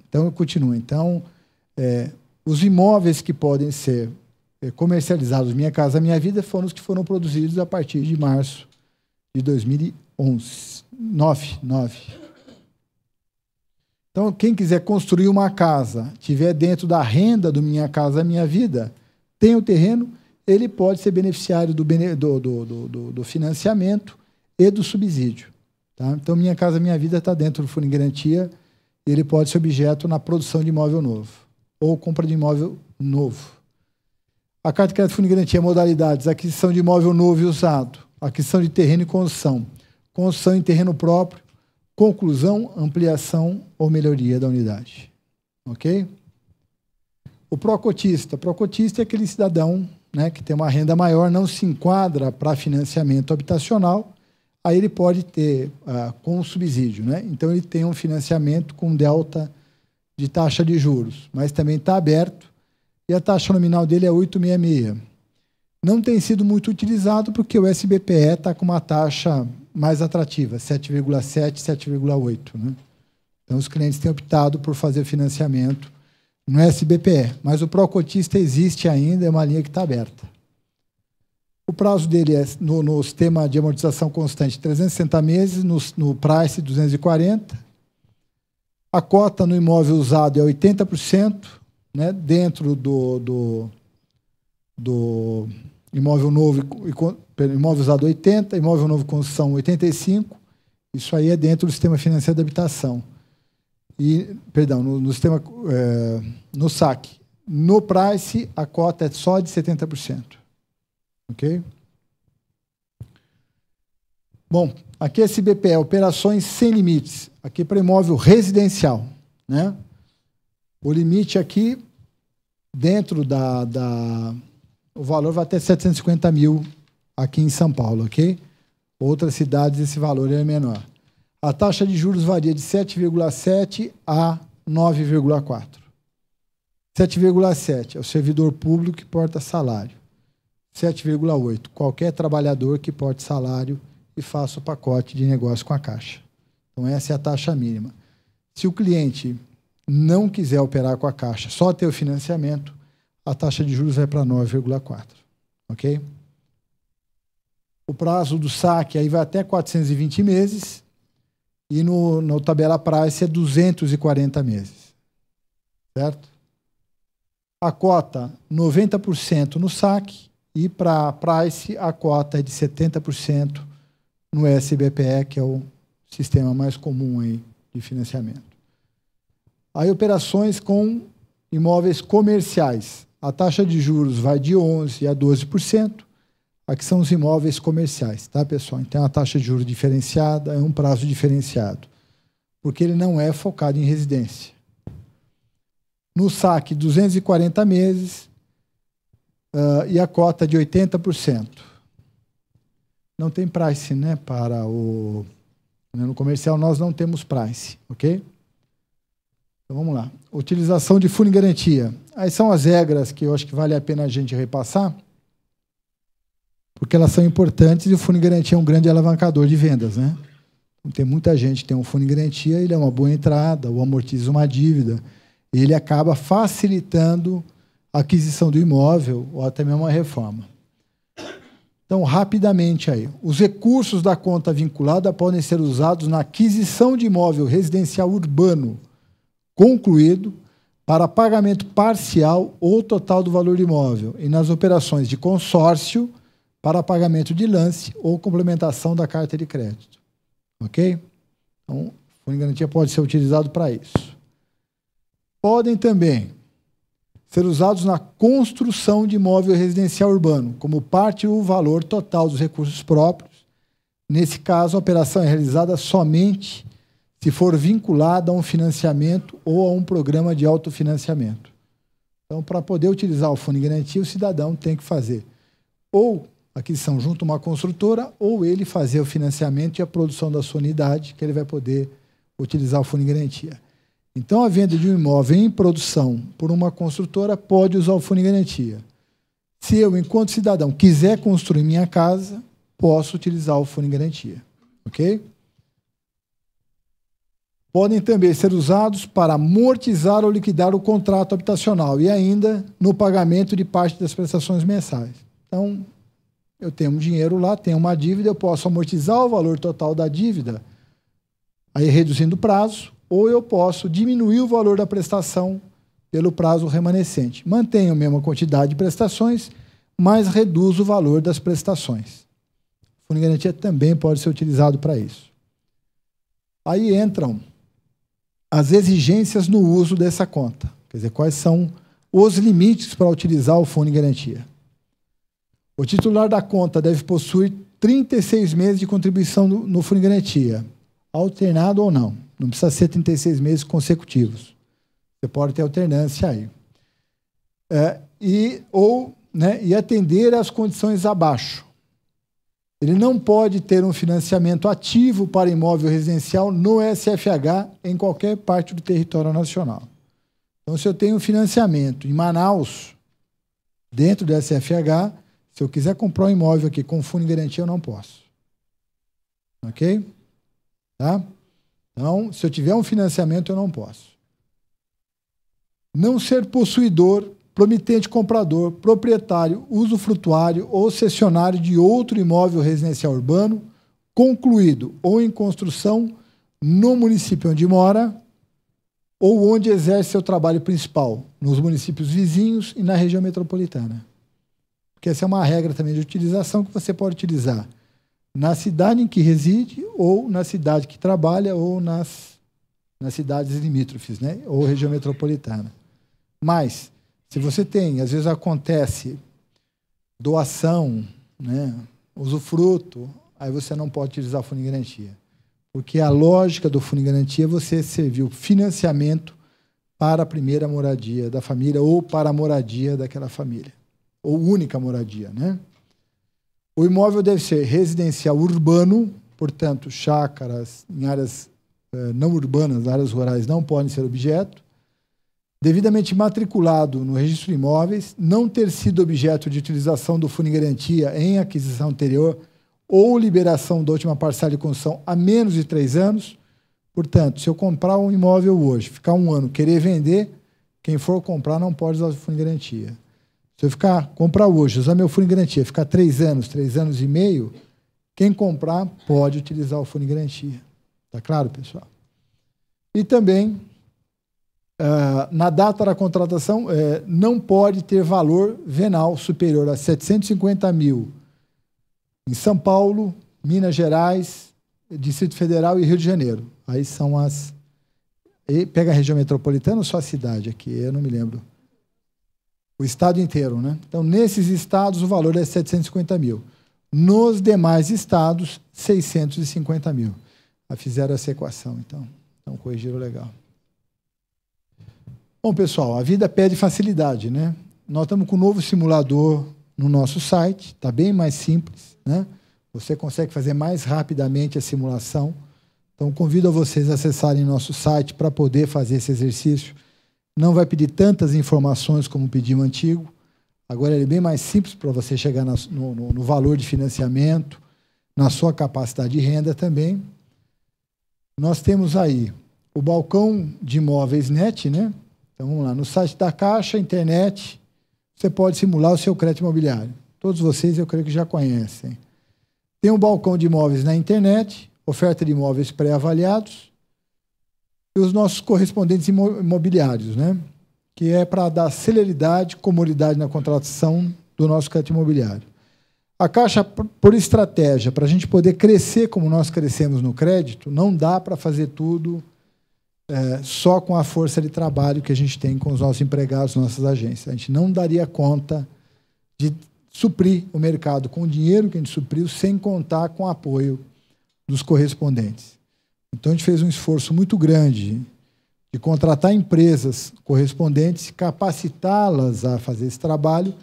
Então, continua. Então, os imóveis que podem ser comercializados Minha Casa Minha Vida foram os que foram produzidos a partir de março de 2011. 9. Então, quem quiser construir uma casa, tiver dentro da renda do Minha Casa Minha Vida, tem o terreno, ele pode ser beneficiário do financiamento e do subsídio. Tá? Então, Minha Casa Minha Vida está dentro do fundo de garantia e ele pode ser objeto na produção de imóvel novo ou compra de imóvel novo. A carta de crédito fundo de garantia, modalidades: aquisição de imóvel novo e usado, aquisição de terreno e construção em terreno próprio, conclusão, ampliação ou melhoria da unidade. Ok? O pró-cotista. Pró-cotista é aquele cidadão, né, que tem uma renda maior, não se enquadra para financiamento habitacional, aí ele pode ter com subsídio, né? Então, ele tem um financiamento com delta de taxa de juros, mas também está aberto e a taxa nominal dele é 8,66. Não tem sido muito utilizado porque o SBPE está com uma taxa mais atrativa, 7,7, 7,8. Né? Então, os clientes têm optado por fazer financiamento no SBPE, mas o pró-cotista existe ainda, é uma linha que está aberta. O prazo dele é, no sistema de amortização constante, 360 meses, no Price, 240. A cota no imóvel usado é 80%, né, dentro do imóvel novo, imóvel usado 80%, imóvel novo construção 85%, isso aí é dentro do sistema financeiro da habitação. E, perdão, no sistema, no saque. No Price, a cota é só de 70%. Ok? Bom, aqui esse BPE, operações sem limites, aqui para imóvel residencial, né? O limite aqui, dentro o valor vai até 750 mil aqui em São Paulo, ok? Outras cidades esse valor é menor. A taxa de juros varia de 7,7 a 9,4. 7,7 é o servidor público que porta salário. 7,8, qualquer trabalhador que porte salário e faça o pacote de negócio com a Caixa. Então, essa é a taxa mínima. Se o cliente não quiser operar com a Caixa, só ter o financiamento, a taxa de juros vai para 9,4. Ok? O prazo do saque aí vai até 420 meses e no tabela price é 240 meses. Certo? A cota, 90% no saque e para price a cota é de 70% no SBPE, que é o sistema mais comum aí de financiamento. Aí operações com imóveis comerciais. A taxa de juros vai de 11% a 12%. Aqui são os imóveis comerciais, tá, pessoal? Então, a taxa de juros diferenciada é um prazo diferenciado, porque ele não é focado em residência. No saque, 240 meses e a cota de 80%. Não tem price, né? No comercial, nós não temos price, ok? Então, vamos lá. Utilização de fundo de garantia. Aí são as regras que eu acho que vale a pena a gente repassar, porque elas são importantes e o fundo de garantia é um grande alavancador de vendas, né? Então, tem muita gente que tem um fundo de garantia, ele é uma boa entrada, ou amortiza uma dívida, e ele acaba facilitando a aquisição do imóvel ou até mesmo a reforma. Então, rapidamente aí, os recursos da conta vinculada podem ser usados na aquisição de imóvel residencial urbano concluído para pagamento parcial ou total do valor do imóvel e nas operações de consórcio para pagamento de lance ou complementação da carta de crédito. Ok? Então, o fundo de garantia pode ser utilizado para isso. Podem também ser usados na construção de imóvel residencial urbano, como parte do valor total dos recursos próprios. Nesse caso, a operação é realizada somente se for vinculada a um financiamento ou a um programa de autofinanciamento. Então, para poder utilizar o fundo de garantia, o cidadão tem que fazer ou aquisição junto a uma construtora, ou ele fazer o financiamento e a produção da sua unidade, que ele vai poder utilizar o fundo de garantia. Então, a venda de um imóvel em produção por uma construtora pode usar o fundo de garantia. Se eu, enquanto cidadão, quiser construir minha casa, posso utilizar o fundo de garantia. Ok? Podem também ser usados para amortizar ou liquidar o contrato habitacional e ainda no pagamento de parte das prestações mensais. Então, eu tenho um dinheiro lá, tenho uma dívida, eu posso amortizar o valor total da dívida, aí reduzindo o prazo, ou eu posso diminuir o valor da prestação pelo prazo remanescente. Mantenho a mesma quantidade de prestações, mas reduzo o valor das prestações. O fundo de garantia também pode ser utilizado para isso. Aí entram as exigências no uso dessa conta. Quer dizer, quais são os limites para utilizar o fundo de garantia. O titular da conta deve possuir 36 meses de contribuição no fundo de garantia, alternado ou não. Não precisa ser 36 meses consecutivos. Você pode ter alternância aí. E atender às condições abaixo. Ele não pode ter um financiamento ativo para imóvel residencial no SFH em qualquer parte do território nacional. Então, se eu tenho um financiamento em Manaus, dentro do SFH, se eu quiser comprar um imóvel aqui com fundo de garantia, eu não posso. Ok? Tá? Então, se eu tiver um financiamento, eu não posso. Não ser possuidor, promitente comprador, proprietário, usufrutuário ou cessionário de outro imóvel residencial urbano, concluído ou em construção no município onde mora ou onde exerce seu trabalho principal, nos municípios vizinhos e na região metropolitana. Porque essa é uma regra também de utilização que você pode utilizar na cidade em que reside ou na cidade que trabalha ou nas cidades limítrofes, né? Ou região metropolitana. Mas, se você tem, às vezes acontece doação, né? Usufruto, aí você não pode utilizar o fundo de garantia. Porque a lógica do fundo de garantia é você servir o financiamento para a primeira moradia da família ou para a moradia daquela família, ou única moradia, né? O imóvel deve ser residencial urbano, portanto, chácaras em áreas não urbanas, áreas rurais, não podem ser objeto. Devidamente matriculado no registro de imóveis, não ter sido objeto de utilização do fundo de garantia em aquisição anterior ou liberação da última parcela de construção há menos de 3 anos. Portanto, se eu comprar um imóvel hoje, ficar 1 ano, querer vender, quem for comprar não pode usar o fundo de garantia. Se eu comprar hoje, usar meu fundo de garantia, ficar 3 anos, 3 anos e meio, quem comprar pode utilizar o fundo de garantia. Está claro, pessoal? E também, na data da contratação, não pode ter valor venal superior a 750 mil em São Paulo, Minas Gerais, Distrito Federal e Rio de Janeiro. Aí são as... Pega a região metropolitana ou só a cidade aqui? Eu não me lembro. O estado inteiro, né? Então, nesses estados, o valor é 750 mil. Nos demais estados, 650 mil. Fizeram essa equação, então corrigiram legal. Bom, pessoal, a vida pede facilidade, né? Nós estamos com um novo simulador no nosso site, está bem mais simples, né? Você consegue fazer mais rapidamente a simulação. Então, convido a vocês a acessarem nosso site para poder fazer esse exercício. Não vai pedir tantas informações como pediu o antigo. Agora ele é bem mais simples para você chegar no valor de financiamento, na sua capacidade de renda também. Nós temos aí o balcão de imóveis net, né? Então, vamos lá. No site da Caixa, internet, você pode simular o seu crédito imobiliário. Todos vocês, eu creio que já conhecem. Tem um balcão de imóveis na internet, oferta de imóveis pré-avaliados, e os nossos correspondentes imobiliários, né? Que é para dar celeridade, comodidade na contratação do nosso crédito imobiliário. A Caixa, por estratégia, para a gente poder crescer como nós crescemos no crédito, não dá para fazer tudo só com a força de trabalho que a gente tem com os nossos empregados, nossas agências. A gente não daria conta de suprir o mercado com o dinheiro que a gente supriu, sem contar com o apoio dos correspondentes. Então, a gente fez um esforço muito grande de contratar empresas correspondentes, capacitá-las a fazer esse trabalho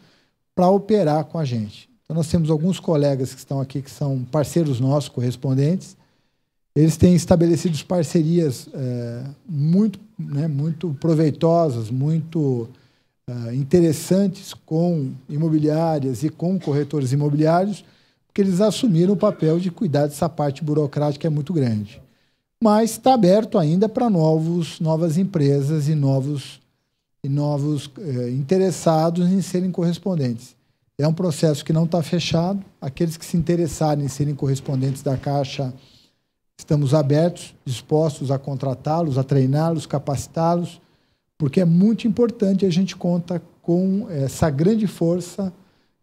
para operar com a gente. Então, nós temos alguns colegas que estão aqui, que são parceiros nossos, correspondentes. Eles têm estabelecido parcerias muito proveitosas, muito interessantes com imobiliárias e com corretores imobiliários, porque eles assumiram o papel de cuidar dessa parte burocrática que é muito grande. Mas está aberto ainda para novas empresas e novos interessados em serem correspondentes. É um processo que não está fechado. Aqueles que se interessarem em serem correspondentes da Caixa, estamos abertos, dispostos a contratá-los, a treiná-los, capacitá-los, porque é muito importante. A gente conta com essa grande força,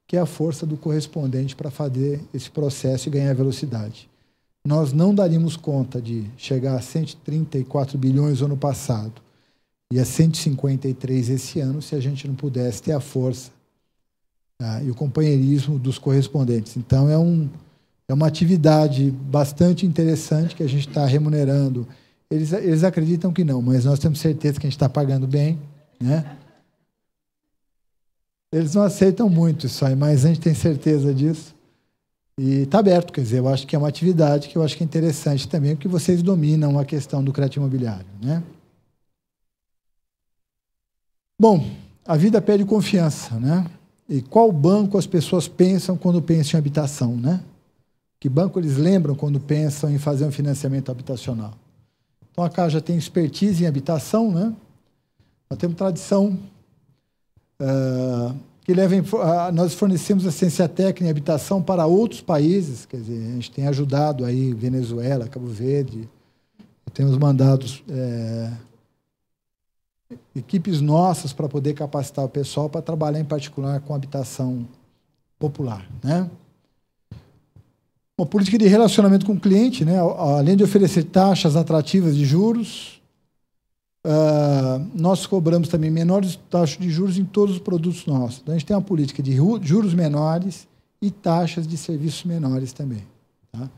que é a força do correspondente para fazer esse processo e ganhar velocidade. Nós não daríamos conta de chegar a 134 bilhões no ano passado e a 153 esse ano se a gente não pudesse ter a força e o companheirismo dos correspondentes. Então, é uma atividade bastante interessante que a gente está remunerando. Eles acreditam que não, mas nós temos certeza que a gente está pagando bem, né? Eles não aceitam muito isso aí, mas a gente tem certeza disso. E está aberto, quer dizer, eu acho que é uma atividade que eu acho que é interessante também, porque vocês dominam a questão do crédito imobiliário, né? Bom, a vida pede confiança, né? E qual banco as pessoas pensam quando pensam em habitação, né? Que banco eles lembram quando pensam em fazer um financiamento habitacional? Então, a Caixa tem expertise em habitação, né? Nós temos tradição que nós fornecemos assistência técnica em habitação para outros países, quer dizer, a gente tem ajudado aí Venezuela, Cabo Verde, temos mandado equipes nossas para poder capacitar o pessoal para trabalhar em particular com habitação popular, né? Uma política de relacionamento com o cliente, né? Além de oferecer taxas atrativas de juros, nós cobramos também menores taxas de juros em todos os produtos nossos. Então, a gente tem uma política de juros menores e taxas de serviços menores também. Tá?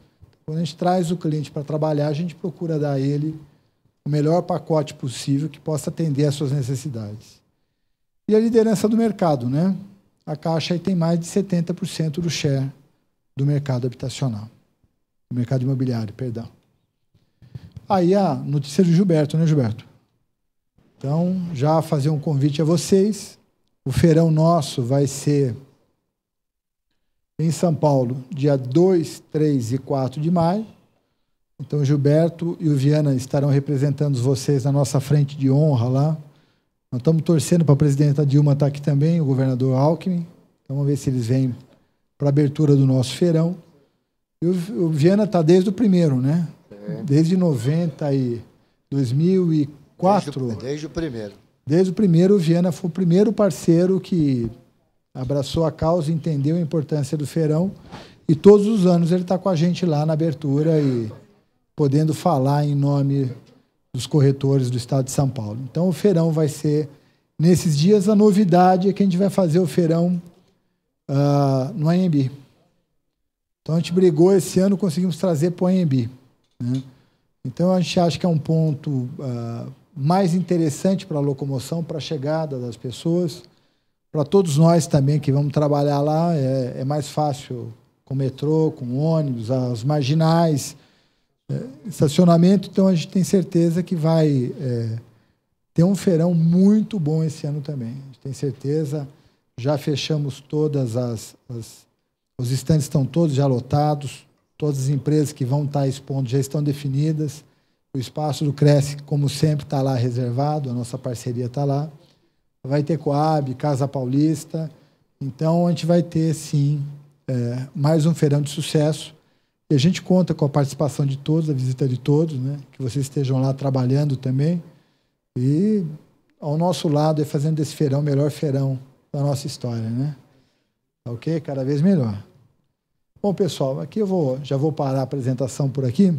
Quando a gente traz o cliente para trabalhar, a gente procura dar a ele o melhor pacote possível que possa atender às suas necessidades. E a liderança do mercado, né? A Caixa aí tem mais de 70% do share do mercado habitacional, do mercado imobiliário, perdão. Aí a notícia do Gilberto, né, Gilberto? Então, já fazer um convite a vocês. O feirão nosso vai ser em São Paulo, dia 2, 3 e 4 de maio. Então, o Gilberto e o Viana estarão representando vocês na nossa frente de honra lá. Nós estamos torcendo para a presidenta Dilma estar aqui também, o governador Alckmin. Então, vamos ver se eles vêm para a abertura do nosso feirão. E o Viana está desde o primeiro, né? Desde 2004. Desde o primeiro. Desde o primeiro, o Viana foi o primeiro parceiro que abraçou a causa, entendeu a importância do feirão. E todos os anos ele está com a gente lá na abertura e podendo falar em nome dos corretores do estado de São Paulo. Então, o feirão vai ser nesses dias. A novidade é que a gente vai fazer o feirão no AMB. Então, a gente brigou esse ano, conseguimos trazer para o AMB. Né? Então, a gente acha que é um ponto mais interessante para a locomoção, para a chegada das pessoas, para todos nós também que vamos trabalhar lá. É mais fácil com metrô, com ônibus, as marginais, estacionamento. Então, a gente tem certeza que vai ter um feirão muito bom esse ano também. A gente tem certeza. Já fechamos todas os estandes, estão todos já lotados, todas as empresas que vão estar expondo já estão definidas. O espaço do Cresce, como sempre, está lá reservado, a nossa parceria está lá. Vai ter Coab, Casa Paulista. Então, a gente vai ter, sim, mais um feirão de sucesso. E a gente conta com a participação de todos, a visita de todos, né? Que vocês estejam lá trabalhando também. E, ao nosso lado, fazendo desse feirão o melhor feirão da nossa história, né? Ok? Cada vez melhor. Bom, pessoal, aqui já vou parar a apresentação por aqui.